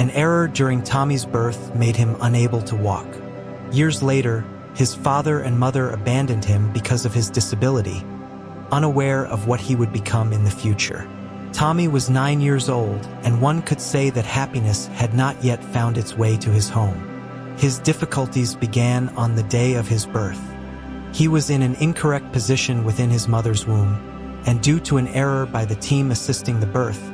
An error during Tommy's birth made him unable to walk. Years later, his father and mother abandoned him because of his disability, unaware of what he would become in the future. Tommy was 9 years old, and one could say that happiness had not yet found its way to his home. His difficulties began on the day of his birth. He was in an incorrect position within his mother's womb, and due to an error by the team assisting the birth,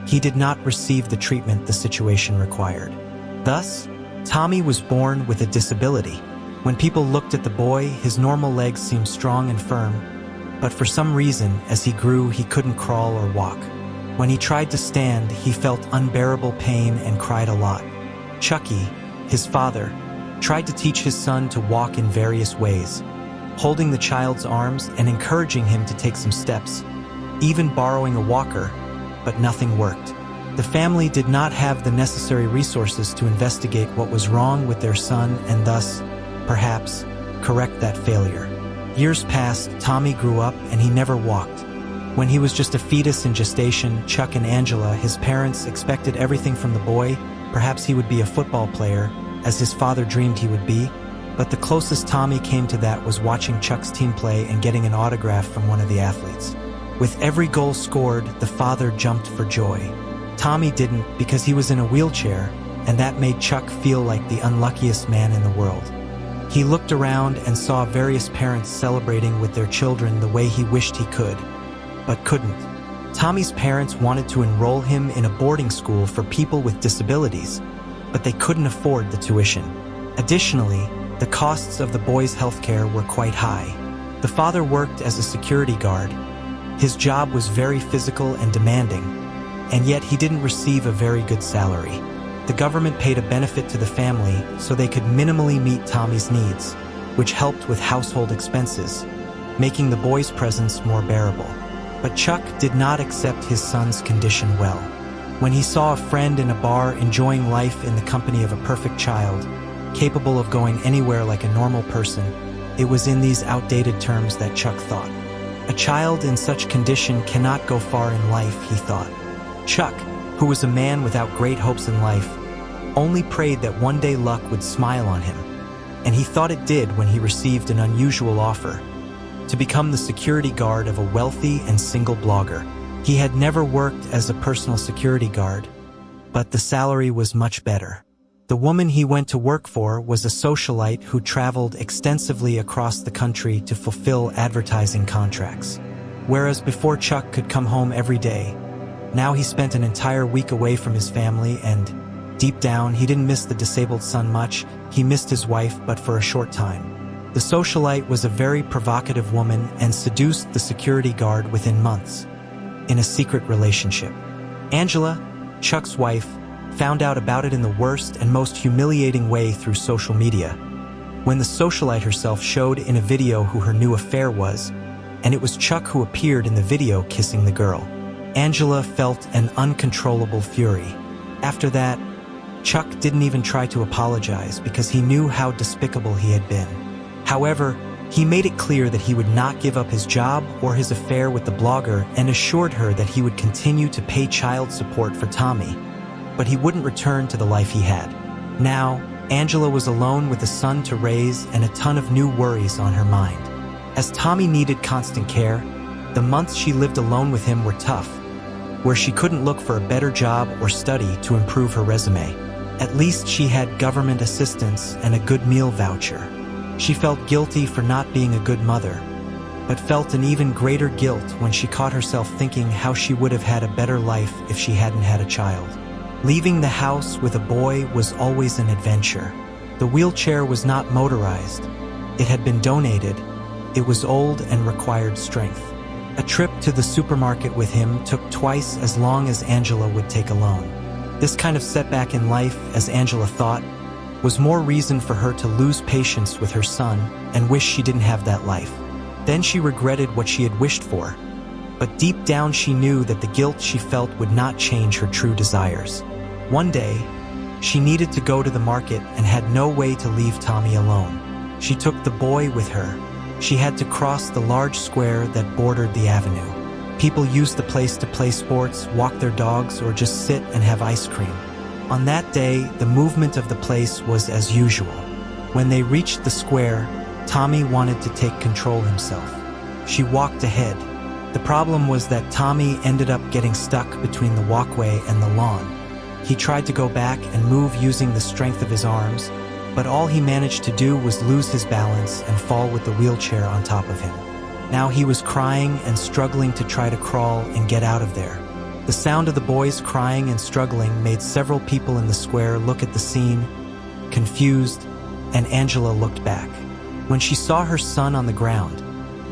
he did not receive the treatment the situation required. Thus, Tommy was born with a disability. When people looked at the boy, his normal legs seemed strong and firm, but for some reason, as he grew, he couldn't crawl or walk. When he tried to stand, he felt unbearable pain and cried a lot. Chucky, his father, tried to teach his son to walk in various ways, holding the child's arms and encouraging him to take some steps, even borrowing a walker, but nothing worked. The family did not have the necessary resources to investigate what was wrong with their son and thus, perhaps, correct that failure. Years passed, Tommy grew up, and he never walked. When he was just a fetus in gestation, Chuck and Angela, his parents, expected everything from the boy. Perhaps he would be a football player, as his father dreamed he would be, but the closest Tommy came to that was watching Chuck's team play and getting an autograph from one of the athletes. With every goal scored, the father jumped for joy. Tommy didn't, because he was in a wheelchair, and that made Chuck feel like the unluckiest man in the world. He looked around and saw various parents celebrating with their children the way he wished he could, but couldn't. Tommy's parents wanted to enroll him in a boarding school for people with disabilities, but they couldn't afford the tuition. Additionally, the costs of the boy's healthcare were quite high. The father worked as a security guard. His job was very physical and demanding, and yet he didn't receive a very good salary. The government paid a benefit to the family so they could minimally meet Tommy's needs, which helped with household expenses, making the boy's presence more bearable. But Chuck did not accept his son's condition well. When he saw a friend in a bar enjoying life in the company of a perfect child, capable of going anywhere like a normal person, it was in these outdated terms that Chuck thought. A child in such condition cannot go far in life, he thought. Chuck, who was a man without great hopes in life, only prayed that one day luck would smile on him, and he thought it did when he received an unusual offer to become the security guard of a wealthy and single blogger. He had never worked as a personal security guard, but the salary was much better. The woman he went to work for was a socialite who traveled extensively across the country to fulfill advertising contracts. Whereas before Chuck could come home every day, now he spent an entire week away from his family, and deep down, he didn't miss the disabled son much. He missed his wife, but for a short time. The socialite was a very provocative woman and seduced the security guard within months, in a secret relationship. Angela, Chuck's wife, found out about it in the worst and most humiliating way through social media, when the socialite herself showed in a video who her new affair was, and it was Chuck who appeared in the video kissing the girl. Angela felt an uncontrollable fury. After that, Chuck didn't even try to apologize because he knew how despicable he had been. However, he made it clear that he would not give up his job or his affair with the blogger and assured her that he would continue to pay child support for Tommy, but he wouldn't return to the life he had. Now, Angela was alone with a son to raise and a ton of new worries on her mind. As Tommy needed constant care, the months she lived alone with him were tough, where she couldn't look for a better job or study to improve her resume. At least she had government assistance and a good meal voucher. She felt guilty for not being a good mother, but felt an even greater guilt when she caught herself thinking how she would have had a better life if she hadn't had a child. Leaving the house with a boy was always an adventure. The wheelchair was not motorized. It had been donated. It was old and required strength. A trip to the supermarket with him took twice as long as Angela would take alone. This kind of setback in life, as Angela thought, was more reason for her to lose patience with her son and wish she didn't have that life. Then she regretted what she had wished for, but deep down she knew that the guilt she felt would not change her true desires. One day, she needed to go to the market and had no way to leave Tommy alone. She took the boy with her. She had to cross the large square that bordered the avenue. People used the place to play sports, walk their dogs, or just sit and have ice cream. On that day, the movement of the place was as usual. When they reached the square, Tommy wanted to take control himself. She walked ahead. The problem was that Tommy ended up getting stuck between the walkway and the lawn. He tried to go back and move using the strength of his arms, but all he managed to do was lose his balance and fall with the wheelchair on top of him. Now he was crying and struggling to try to crawl and get out of there. The sound of the boys crying and struggling made several people in the square look at the scene, confused, and Angela looked back. When she saw her son on the ground,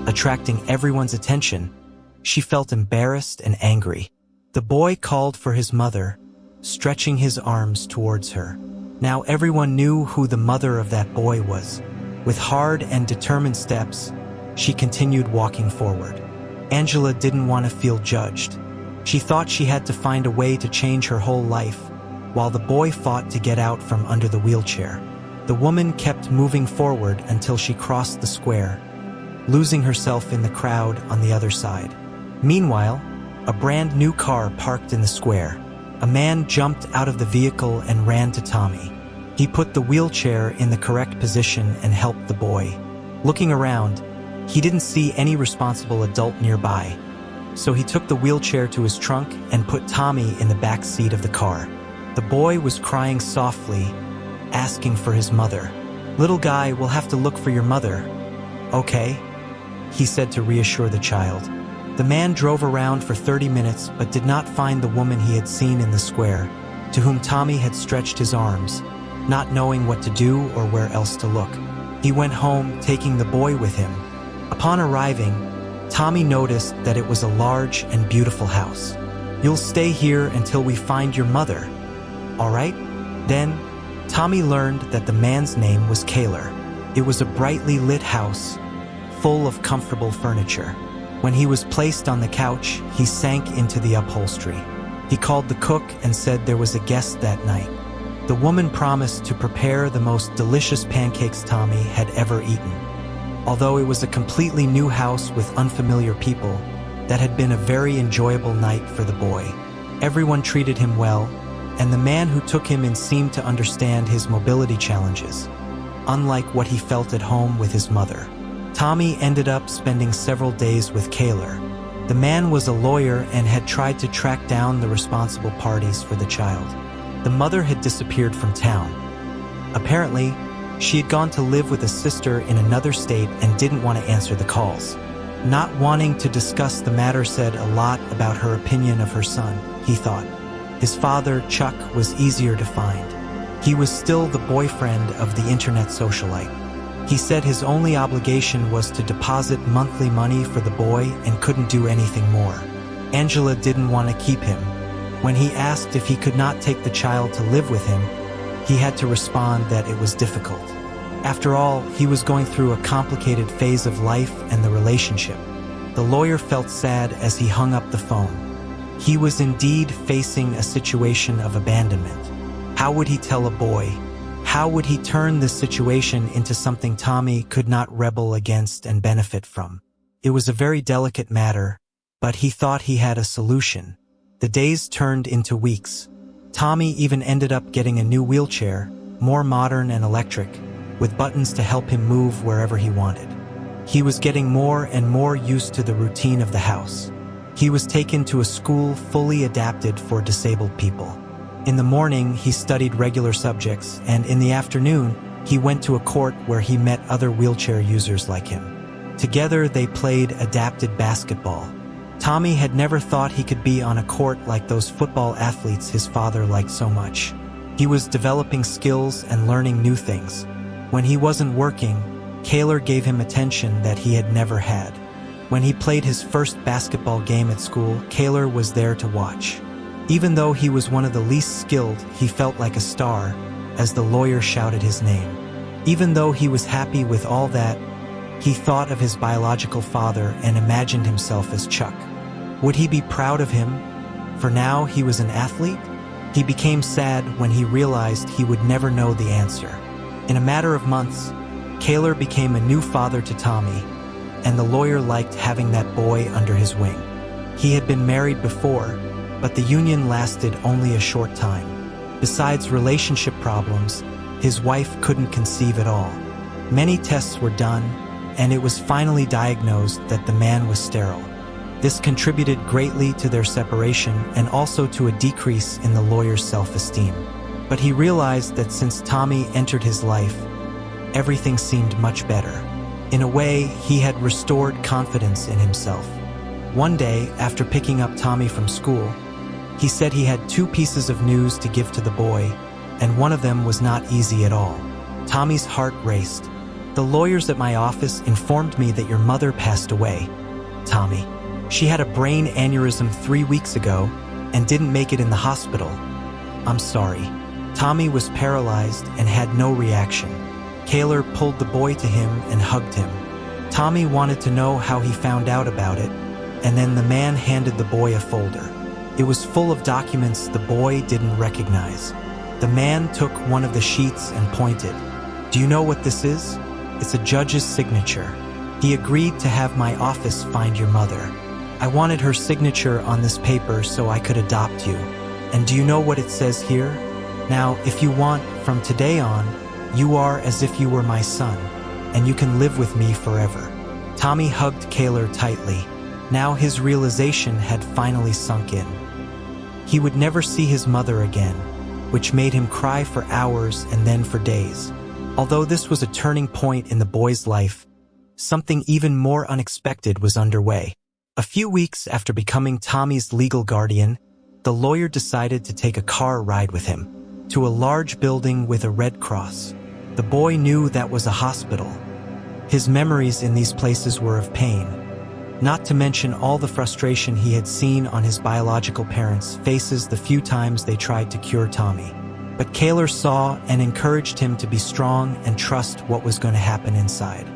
attracting everyone's attention, she felt embarrassed and angry. The boy called for his mother, stretching his arms towards her. Now everyone knew who the mother of that boy was. With hard and determined steps, she continued walking forward. Angela didn't want to feel judged. She thought she had to find a way to change her whole life, while the boy fought to get out from under the wheelchair. The woman kept moving forward until she crossed the square, losing herself in the crowd on the other side. Meanwhile, a brand new car parked in the square. A man jumped out of the vehicle and ran to Tommy. He put the wheelchair in the correct position and helped the boy. Looking around, he didn't see any responsible adult nearby, so he took the wheelchair to his trunk and put Tommy in the back seat of the car. The boy was crying softly, asking for his mother. "Little guy, we'll have to look for your mother." "Okay," he said to reassure the child. The man drove around for 30 minutes but did not find the woman he had seen in the square, to whom Tommy had stretched his arms, not knowing what to do or where else to look. He went home, taking the boy with him. Upon arriving, Tommy noticed that it was a large and beautiful house. "You'll stay here until we find your mother, all right?" Then, Tommy learned that the man's name was Kaler. It was a brightly lit house, full of comfortable furniture. When he was placed on the couch, he sank into the upholstery. He called the cook and said there was a guest that night. The woman promised to prepare the most delicious pancakes Tommy had ever eaten. Although it was a completely new house with unfamiliar people, that had been a very enjoyable night for the boy. Everyone treated him well, and the man who took him in seemed to understand his mobility challenges, unlike what he felt at home with his mother. Tommy ended up spending several days with Kaler. The man was a lawyer and had tried to track down the responsible parties for the child. The mother had disappeared from town. Apparently, she had gone to live with a sister in another state and didn't want to answer the calls. Not wanting to discuss the matter said a lot about her opinion of her son, he thought. His father, Chuck, was easier to find. He was still the boyfriend of the internet socialite. He said his only obligation was to deposit monthly money for the boy and couldn't do anything more. Angela didn't want to keep him. When he asked if he could not take the child to live with him, he had to respond that it was difficult. After all, he was going through a complicated phase of life and the relationship. The lawyer felt sad as he hung up the phone. He was indeed facing a situation of abandonment. How would he tell a boy? How would he turn this situation into something Tommy could not rebel against and benefit from? It was a very delicate matter, but he thought he had a solution. The days turned into weeks. Tommy even ended up getting a new wheelchair, more modern and electric, with buttons to help him move wherever he wanted. He was getting more and more used to the routine of the house. He was taken to a school fully adapted for disabled people. In the morning, he studied regular subjects, and in the afternoon, he went to a court where he met other wheelchair users like him. Together, they played adapted basketball. Tommy had never thought he could be on a court like those football athletes his father liked so much. He was developing skills and learning new things. When he wasn't working, Kaler gave him attention that he had never had. When he played his first basketball game at school, Kaler was there to watch. Even though he was one of the least skilled, he felt like a star as the lawyer shouted his name. Even though he was happy with all that, he thought of his biological father and imagined himself as Chuck. Would he be proud of him? For now, he was an athlete? He became sad when he realized he would never know the answer. In a matter of months, Kaler became a new father to Tommy, and the lawyer liked having that boy under his wing. He had been married before, but the union lasted only a short time. Besides relationship problems, his wife couldn't conceive at all. Many tests were done, and it was finally diagnosed that the man was sterile. This contributed greatly to their separation and also to a decrease in the lawyer's self-esteem. But he realized that since Tommy entered his life, everything seemed much better. In a way, he had restored confidence in himself. One day, after picking up Tommy from school, he said he had 2 pieces of news to give to the boy, and one of them was not easy at all. Tommy's heart raced. "The lawyers at my office informed me that your mother passed away, Tommy. She had a brain aneurysm 3 weeks ago and didn't make it in the hospital. I'm sorry." Tommy was paralyzed and had no reaction. Kaylor pulled the boy to him and hugged him. Tommy wanted to know how he found out about it, and then the man handed the boy a folder. It was full of documents the boy didn't recognize. The man took one of the sheets and pointed. "Do you know what this is? It's a judge's signature. He agreed to have my office find your mother. I wanted her signature on this paper so I could adopt you. And do you know what it says here? Now, if you want, from today on, you are as if you were my son, and you can live with me forever." Tommy hugged Kaylor tightly. Now his realization had finally sunk in. He would never see his mother again, which made him cry for hours and then for days. Although this was a turning point in the boy's life, something even more unexpected was underway. A few weeks after becoming Tommy's legal guardian, the lawyer decided to take a car ride with him to a large building with a red cross. The boy knew that was a hospital. His memories in these places were of pain, not to mention all the frustration he had seen on his biological parents' faces the few times they tried to cure Tommy. But Kaylor saw and encouraged him to be strong and trust what was going to happen inside.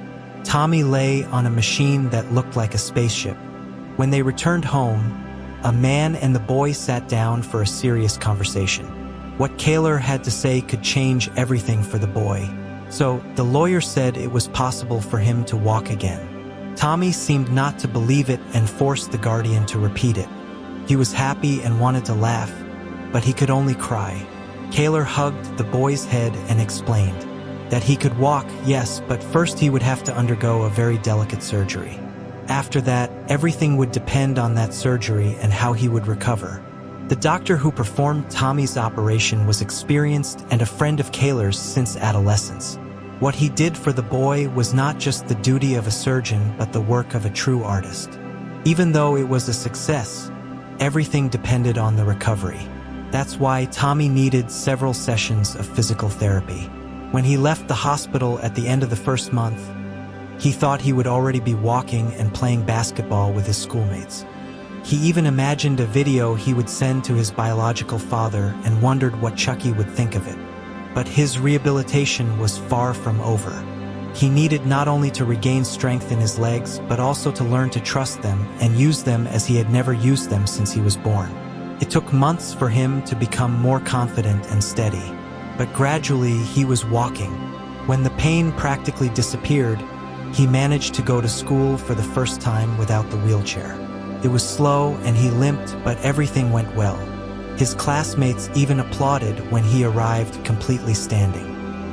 Tommy lay on a machine that looked like a spaceship. When they returned home, a man and the boy sat down for a serious conversation. What Kaylor had to say could change everything for the boy. So, the lawyer said it was possible for him to walk again. Tommy seemed not to believe it and forced the guardian to repeat it. He was happy and wanted to laugh, but he could only cry. Kaylor hugged the boy's head and explained that he could walk, yes, but first he would have to undergo a very delicate surgery. After that, everything would depend on that surgery and how he would recover. The doctor who performed Tommy's operation was experienced and a friend of Kaylor's since adolescence. What he did for the boy was not just the duty of a surgeon, but the work of a true artist. Even though it was a success, everything depended on the recovery. That's why Tommy needed several sessions of physical therapy. When he left the hospital at the end of the first month, he thought he would already be walking and playing basketball with his schoolmates. He even imagined a video he would send to his biological father and wondered what Chucky would think of it. But his rehabilitation was far from over. He needed not only to regain strength in his legs, but also to learn to trust them and use them as he had never used them since he was born. It took months for him to become more confident and steady, but gradually he was walking. When the pain practically disappeared, he managed to go to school for the first time without the wheelchair. It was slow and he limped, but everything went well. His classmates even applauded when he arrived completely standing.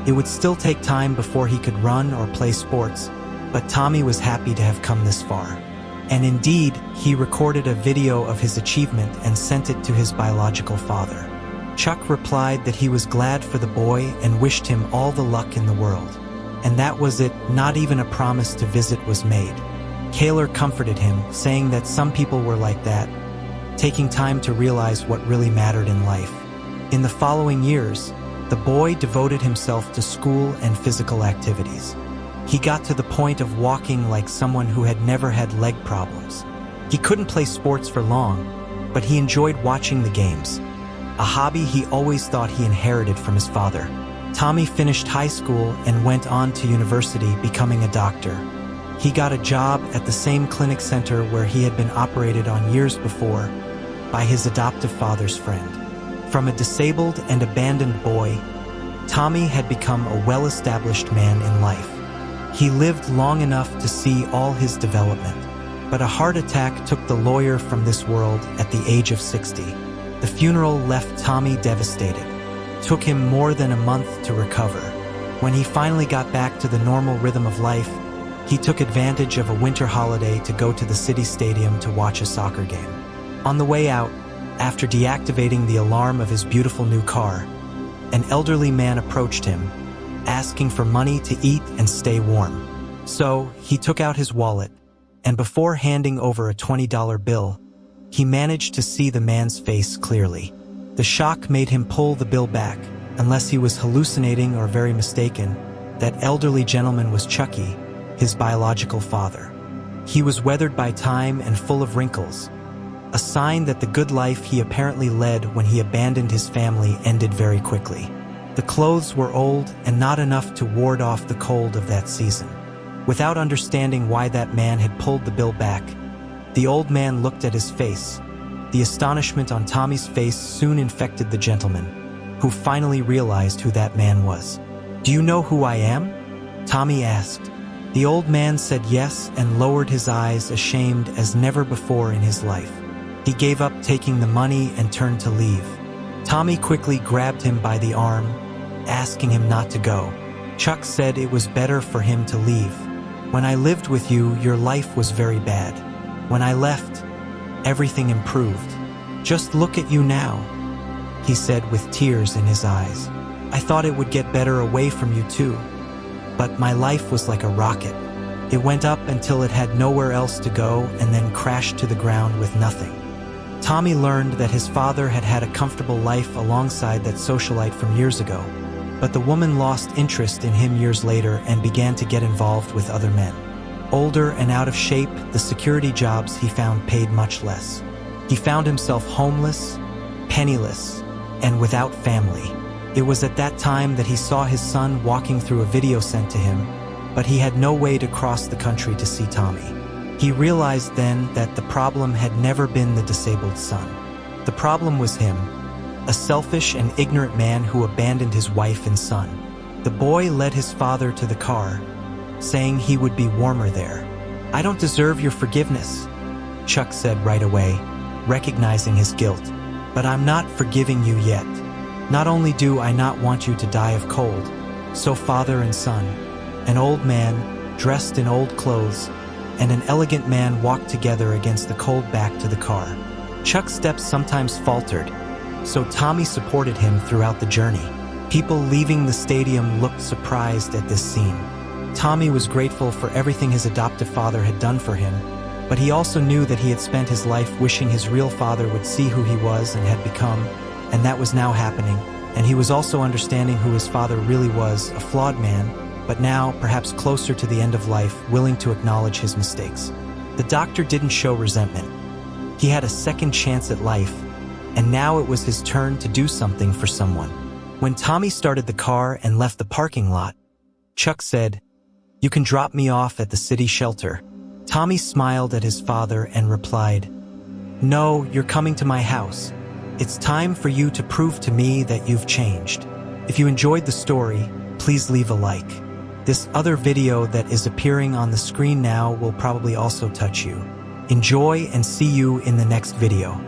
It would still take time before he could run or play sports, but Tommy was happy to have come this far. And indeed, he recorded a video of his achievement and sent it to his biological father. Chuck replied that he was glad for the boy and wished him all the luck in the world. And that was it, not even a promise to visit was made. Kaylor comforted him, saying that some people were like that, taking time to realize what really mattered in life. In the following years, the boy devoted himself to school and physical activities. He got to the point of walking like someone who had never had leg problems. He couldn't play sports for long, but he enjoyed watching the games, a hobby he always thought he inherited from his father. Tommy finished high school and went on to university, becoming a doctor. He got a job at the same clinic center where he had been operated on years before by his adoptive father's friend. From a disabled and abandoned boy, Tommy had become a well-established man in life. He lived long enough to see all his development, but a heart attack took the lawyer from this world at the age of 60. The funeral left Tommy devastated. took him more than a month to recover. When he finally got back to the normal rhythm of life, he took advantage of a winter holiday to go to the city stadium to watch a soccer game. On the way out, after deactivating the alarm of his beautiful new car, an elderly man approached him, asking for money to eat and stay warm. So, he took out his wallet, and before handing over a $20 bill, he managed to see the man's face clearly. The shock made him pull the bill back, unless he was hallucinating or very mistaken. That elderly gentleman was Chucky, his biological father. He was weathered by time and full of wrinkles, a sign that the good life he apparently led when he abandoned his family ended very quickly. The clothes were old and not enough to ward off the cold of that season. Without understanding why that man had pulled the bill back, the old man looked at his face. The astonishment on Tommy's face soon infected the gentleman, who finally realized who that man was. "Do you know who I am?" Tommy asked. The old man said yes and lowered his eyes, ashamed as never before in his life. He gave up taking the money and turned to leave. Tommy quickly grabbed him by the arm, asking him not to go. Chuck said it was better for him to leave. "When I lived with you, your life was very bad. When I left, everything improved. Just look at you now," he said with tears in his eyes. "I thought it would get better away from you too. But my life was like a rocket. It went up until it had nowhere else to go and then crashed to the ground with nothing." Tommy learned that his father had had a comfortable life alongside that socialite from years ago, but the woman lost interest in him years later and began to get involved with other men. Older and out of shape, the security jobs he found paid much less. He found himself homeless, penniless, and without family. It was at that time that he saw his son walking through a video sent to him, but he had no way to cross the country to see Tommy. He realized then that the problem had never been the disabled son. The problem was him, a selfish and ignorant man who abandoned his wife and son. The boy led his father to the car, saying he would be warmer there. "I don't deserve your forgiveness," Chuck said right away, recognizing his guilt. "But I'm not forgiving you yet. Not only do I not want you to die of cold." So father and son, an old man dressed in old clothes, and an elegant man walked together against the cold back to the car. Chuck's steps sometimes faltered, so Tommy supported him throughout the journey. People leaving the stadium looked surprised at this scene. Tommy was grateful for everything his adoptive father had done for him, but he also knew that he had spent his life wishing his real father would see who he was and had become, and that was now happening. And he was also understanding who his father really was, a flawed man, but now, perhaps closer to the end of life, willing to acknowledge his mistakes. The doctor didn't show resentment. He had a second chance at life, and now it was his turn to do something for someone. When Tommy started the car and left the parking lot, Chuck said, "You can drop me off at the city shelter." Tommy smiled at his father and replied, "No, you're coming to my house. It's time for you to prove to me that you've changed." If you enjoyed the story, please leave a like. This other video that is appearing on the screen now will probably also touch you. Enjoy and see you in the next video.